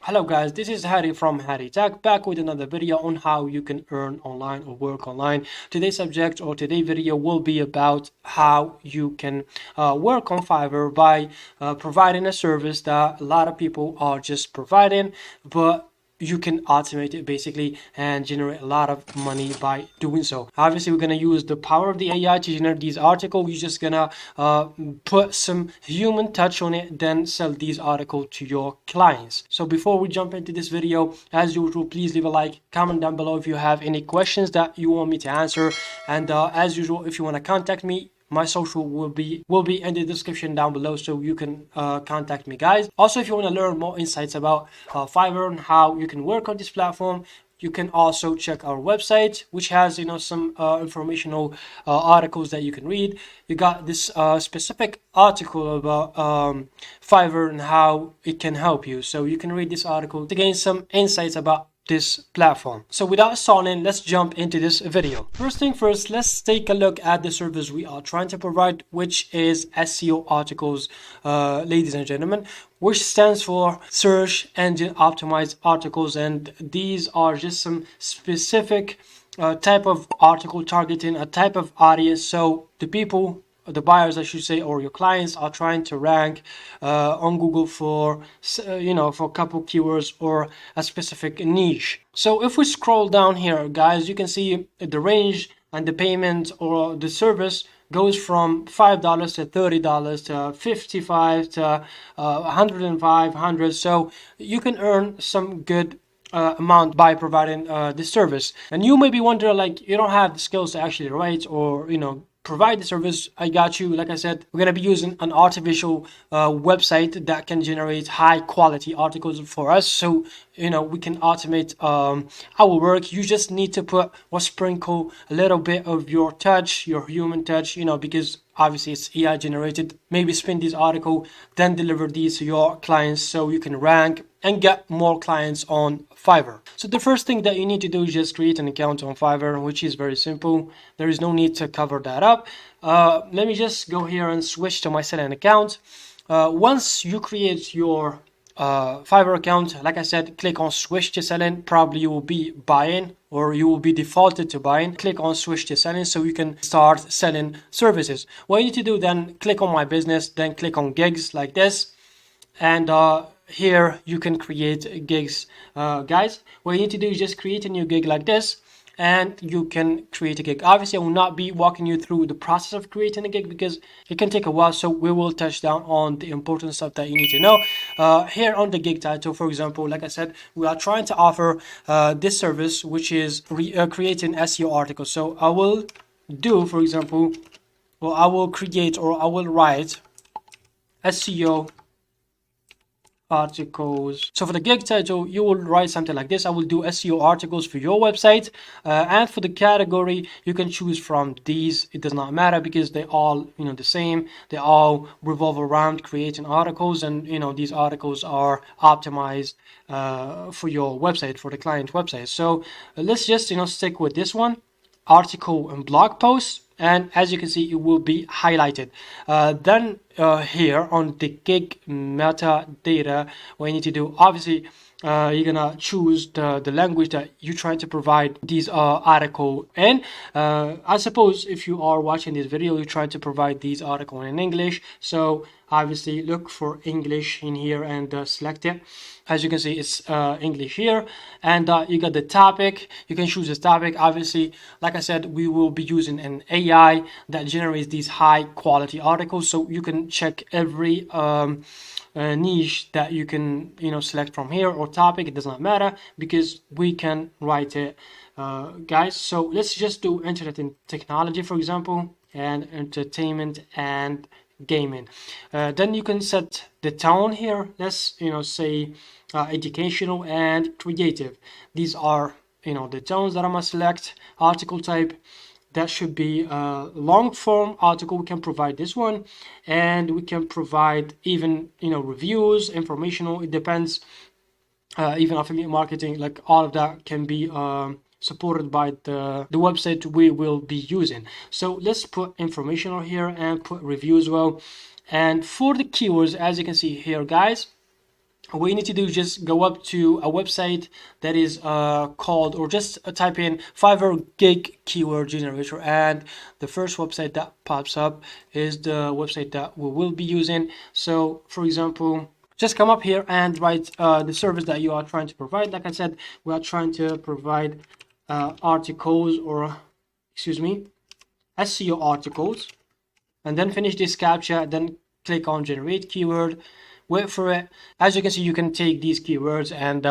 Hello guys, this is Hadi from HadiTech, back with another video on how you can earn online or work online. Today's subject or today's video will be about how you can work on Fiverr by providing a service that a lot of people are just providing, but you can automate it basically and generate a lot of money by doing so. Obviously, we're gonna use the power of the AI to generate these articles. You're just gonna put some human touch on it, then sell these articles to your clients. So before we jump into this video, as usual, please leave a like, comment down below if you have any questions that you want me to answer, and as usual, if you want to contact me, my social will be in the description down below, so you can contact me, guys. Also, if you want to learn more insights about Fiverr and how you can work on this platform, you can also check our website, which has some informational articles that you can read. You got this specific article about Fiverr and how it can help you, so you can read this article to gain some insights about this platform. So without stalling, let's jump into this video. First thing first, let's take a look at the service we are trying to provide, which is SEO articles, ladies and gentlemen, which stands for search engine optimized articles, and these are just some specific type of article targeting a type of audience. So the buyers, I should say, or your clients are trying to rank on Google for for a couple keywords or a specific niche. So if we scroll down here, guys, you can see the range and the payment or the service goes from $5 to $30 to 55 to 105, 100. So you can earn some good amount by providing this service. And you may be wondering, like, you don't have the skills to actually write or provide the service. I got you. Like I said, we're going to be using an artificial website that can generate high quality articles for us, so we can automate our work. You just need to put or sprinkle a little bit of your touch, your human touch, because obviously it's AI generated. Maybe spin this article, then deliver these to your clients so you can rank and get more clients on Fiverr. So the first thing that you need to do is just create an account on Fiverr, which is very simple. There is no need to cover that up. Let me just go here and switch to my selling account. Once you create your Fiverr account, like I said, click on switch to selling. Probably you will be buying, or you will be defaulted to buying. Click on switch to selling so you can start selling services. What you need to do then, click on my business, then click on gigs like this, and here you can create gigs, guys. What you need to do is just create a new gig like this, and you can create a gig. Obviously, I will not be walking you through the process of creating a gig because it can take a while, so we will touch down on the important stuff that you need to know. Here on the gig title, for example, like I said, we are trying to offer this service, which is creating SEO articles. So I will do, for example, or I will create or I will write SEO articles. So for the gig title, you will write something like this: I will do SEO articles for your website, and for the category, you can choose from these. It does not matter because they all the same. They all revolve around creating articles, and these articles are optimized for your website, for the client website. So let's just stick with this one: article and blog post. And as you can see, it will be highlighted. Then here on the gig metadata, what you need to do, obviously, you're gonna choose the language that you're trying to provide these article in. I suppose if you are watching this video, you're trying to provide these article in English, so obviously look for English in here and select it. As you can see, it's English here, and you got the topic. You can choose this topic. Obviously, like I said, we will be using an AI that generates these high quality articles, so you can check every niche that you can select from here, or topic. It does not matter because we can write it, guys. So let's just do internet and technology, for example, and entertainment and gaming. Then you can set the tone here. Let's say educational and creative. These are the tones that I'm gonna select. Article type, that should be a long form article. We can provide this one, and we can provide even reviews, informational. It depends. Even affiliate marketing, like all of that can be supported by the website we will be using. So let's put informational here and put review as well. And for the keywords, as you can see here, guys, what you need to do is just go up to a website that is called, or just type in Fiverr gig keyword generator, and the first website that pops up is the website that we will be using. So for example, just come up here and write the service that you are trying to provide. Like I said, we are trying to provide articles, or excuse me, SEO articles, and then finish this captcha, then click on generate keyword, wait for it. As you can see, you can take these keywords and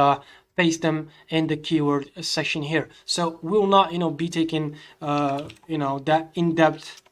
paste them in the keyword section here. So we will not be taking that in-depth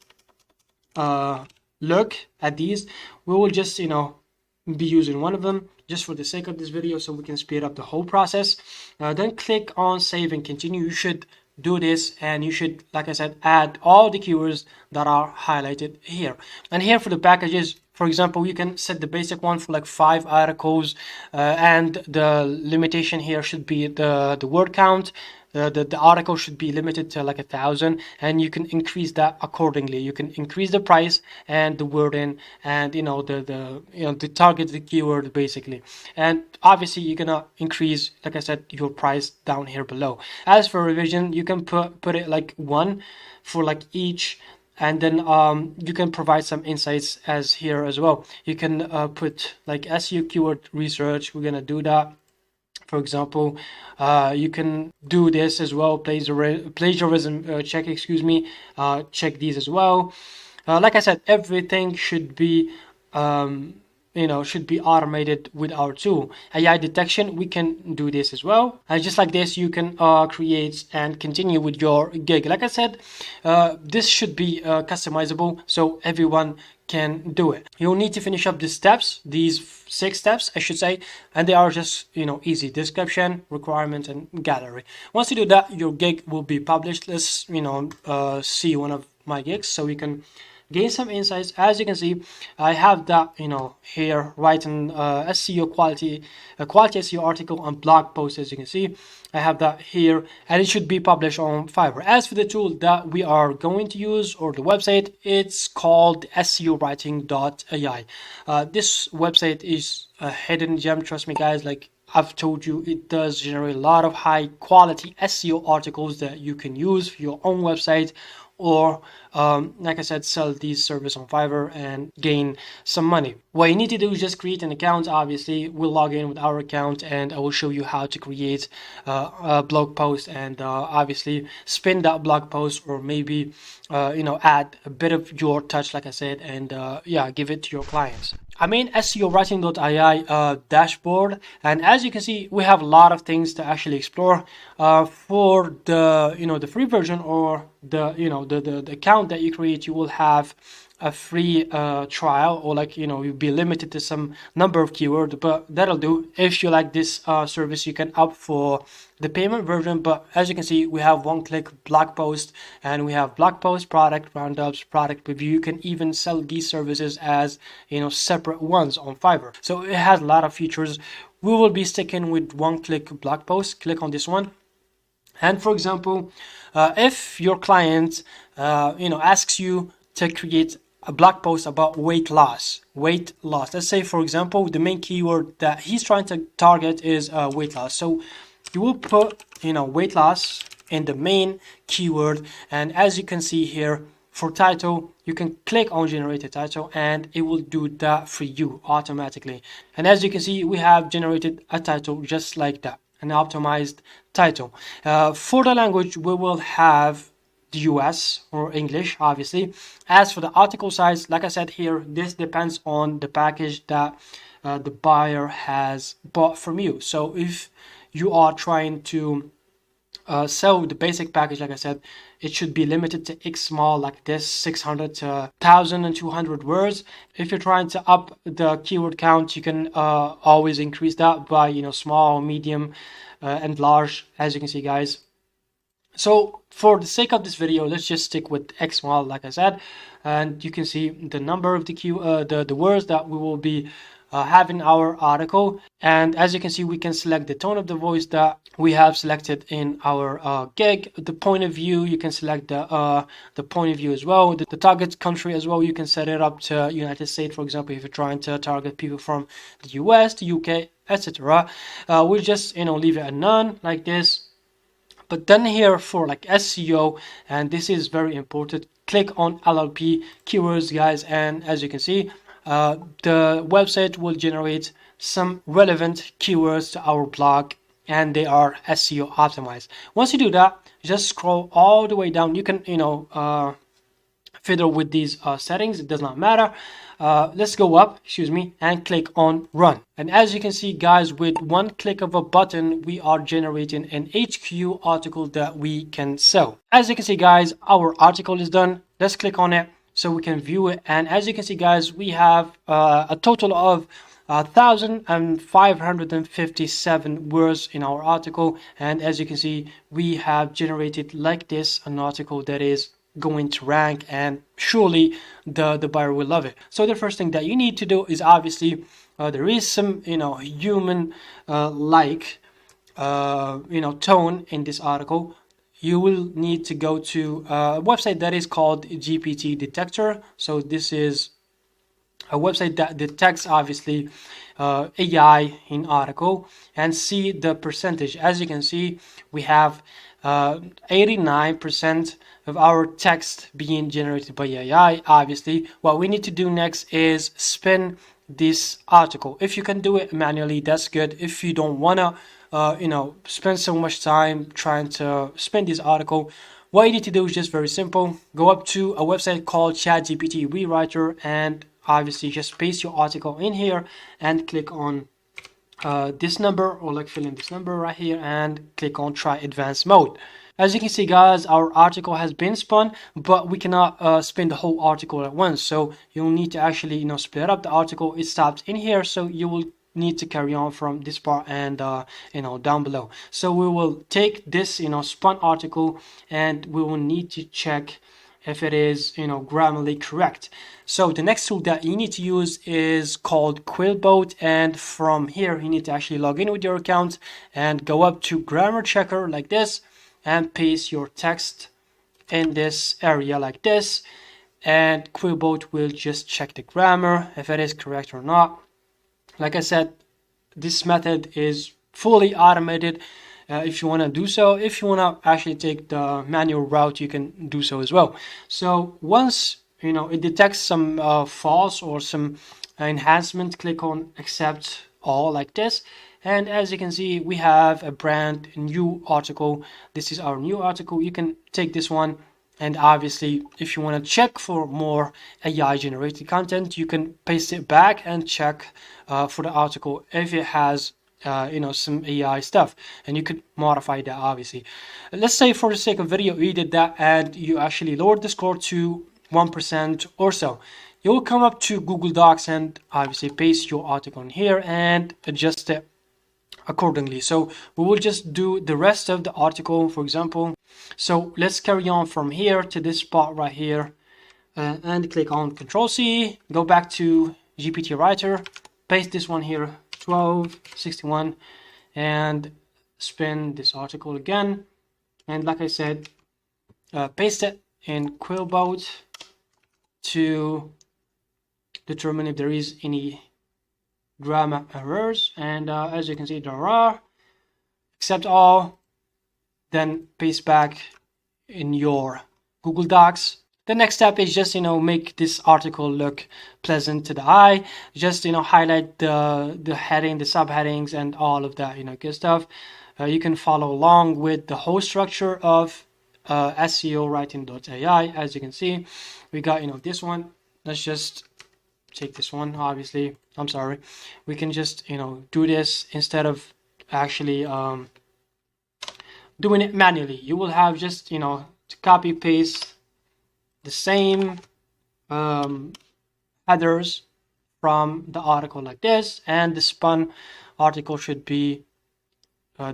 look at these. We will just be using one of them just for the sake of this video, so we can speed up the whole process. Then click on save and continue. You should do this, and you should, like I said, add all the keywords that are highlighted here. And here for the packages, for example, you can set the basic one for like 5 articles, and the limitation here should be the word count. The article should be limited to like 1,000, and you can increase that accordingly. You can increase the price and the wording, and the target, the keyword basically. And obviously you're gonna increase, like I said, your price down here below. As for revision, you can put it like 1 for like each, and then you can provide some insights as here as well. You can put like SEO keyword research. We're gonna do that. For example, you can do this as well, plagiarism check, excuse me, check these as well. Like I said, everything should be should be automated with our tool. AI detection, we can do this as well. And just like this, you can create and continue with your gig. Like I said, this should be customizable, so everyone can do it. You'll need to finish up the steps, these 6 steps I should say, and they are just easy: description, requirement, and gallery. Once you do that, your gig will be published. Let's see one of my gigs so we can gain some insights. As you can see, I have that here writing SEO quality SEO article on blog post. As you can see, I have that here, and it should be published on Fiverr. As for the tool that we are going to use, or the website, it's called SEOwriting.ai. This website is a hidden gem, trust me guys. Like I've told you, it does generate a lot of high quality SEO articles that you can use for your own website, or like I said, sell these services on Fiverr and gain some money. What you need to do is just create an account. Obviously, we'll log in with our account, and I will show you how to create a blog post, and obviously spin that blog post, or maybe add a bit of your touch, like I said, and yeah, give it to your clients. I'm in SEOwriting.ai dashboard, and as you can see, we have a lot of things to actually explore. For the the free version, or the account that you create, you will have a free trial, or like you'll be limited to some number of keywords, but that'll do. If you like this service, you can opt for the payment version. But as you can see, we have one-click blog post, and we have blog post, product roundups, product review. You can even sell these services as separate ones on Fiverr, so it has a lot of features. We will be sticking with one-click blog post. Click on this one, and for example, if your client asks you to create a blog post about weight loss. Let's say, for example, the main keyword that he's trying to target is weight loss. So you will put weight loss in the main keyword, and as you can see here, for title, you can click on generate a title, and it will do that for you automatically. And as you can see, we have generated a title just like that, an optimized title. For the language, we will have US or English, obviously. As for the article size, like I said here, this depends on the package that the buyer has bought from you. So if you are trying to sell the basic package, like I said, it should be limited to X small, like this, 600 to 1,200 words. If you're trying to up the keyword count, you can always increase that by small, medium, and large, as you can see, guys. So for the sake of this video, let's just stick with X small, like I said, and you can see the number of the words that we will be having our article. And as you can see, we can select the tone of the voice that we have selected in our gig. The point of view, you can select the point of view as well. The target country as well, you can set it up to United States, for example, if you're trying to target people from the US, the UK, etc. We'll just leave it at none like this. But then here for like SEO, and this is very important, click on LLP keywords, guys, and as you can see, the website will generate some relevant keywords to our blog, and they are SEO optimized. Once you do that, just scroll all the way down. You can fiddle with these settings, it does not matter. Let's go up, and click on run. And as you can see, guys, with one click of a button, we are generating an HQ article that we can sell. As you can see, guys, our article is done. Let's click on it so we can view it. And as you can see, guys, we have a total of 1,557 words in our article. And as you can see, we have generated like this an article that is going to rank, and surely the buyer will love it. So the first thing that you need to do is obviously there is some human like tone in this article. You will need to go to a website that is called GPT detector. So this is a website that detects obviously AI in article, and see the percentage. As you can see, we have 89% of our text being generated by AI. Obviously, what we need to do next is spin this article. If you can do it manually, that's good. If you don't wanna spend so much time trying to spin this article, what you need to do is just very simple. Go up to a website called ChatGPT Rewriter, and obviously just paste your article in here and click on this number, or like fill in this number right here, and click on try advanced mode. As you can see, guys, our article has been spun, but we cannot spin the whole article at once. So you'll need to actually split up the article. It stops in here, so you will need to carry on from this part and down below. So we will take this spun article, and we will need to check if it is grammatically correct. So the next tool that you need to use is called Quillbot, and from here you need to actually log in with your account and go up to grammar checker like this, and paste your text in this area like this, and Quillbot will just check the grammar if it is correct or not. Like I said, this method is fully automated. If you want to do so, if you want to actually take the manual route, you can do so as well. So once it detects some false or some enhancement, click on accept all like this. And as you can see, we have a brand new article. This is our new article. You can take this one, and obviously if you want to check for more AI generated content, you can paste it back and check for the article if it has some AI stuff, and you could modify that obviously. Let's say for the sake of video you did that and you actually lowered the score to 1% or so. You will come up to Google Docs and obviously paste your article in here and adjust it accordingly. So we will just do the rest of the article, for example. So let's carry on from here to this spot right here, and click on Control-C, go back to GPT Writer, paste this one here, 1261, and spin this article again. And like I said, paste it in Quillbot to determine if there is any grammar errors, and as you can see there are. Accept all, then paste back in your Google Docs. The next step is just make this article look pleasant to the eye. Just highlight the heading, the subheadings, and all of that good stuff. You can follow along with the whole structure of SEO writing.ai. As you can see, we got this one. Let's just take this one. Obviously, I'm sorry, we can just do this instead of actually doing it manually. You will have just to copy paste the same headers from the article like this, and the spun article should be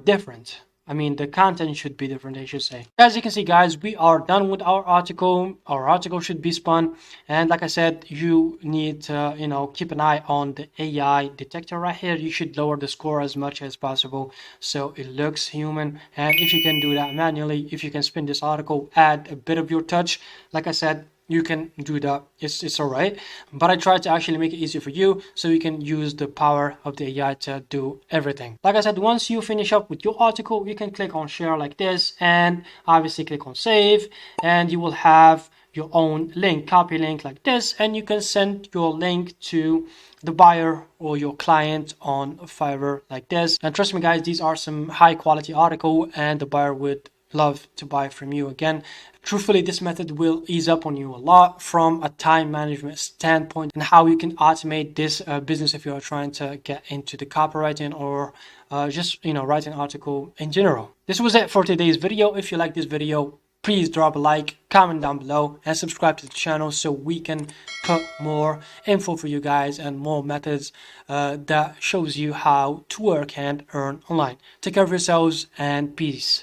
different. I mean, the content should be different, I should say. As you can see, guys, we are done with our article. Our article should be spun, and like I said, you need to keep an eye on the AI detector right here. You should lower the score as much as possible so it looks human. And if you can do that manually, if you can spin this article, add a bit of your touch. Like I said, you can do that. It's all right. But I try to actually make it easier for you so you can use the power of the AI to do everything. Like I said, once you finish up with your article, you can click on share like this and obviously click on save, and you will have your own link, copy link like this, and you can send your link to the buyer or your client on Fiverr like this. And trust me guys, these are some high quality article and the buyer would love to buy from you again. Truthfully, this method will ease up on you a lot from a time management standpoint and how you can automate this business if you are trying to get into the copywriting or just write an article in general. This was it for today's video. If you like this video, please drop a like, comment down below, and subscribe to the channel so we can put more info for you guys and more methods that shows you how to work and earn online. Take care of yourselves and peace.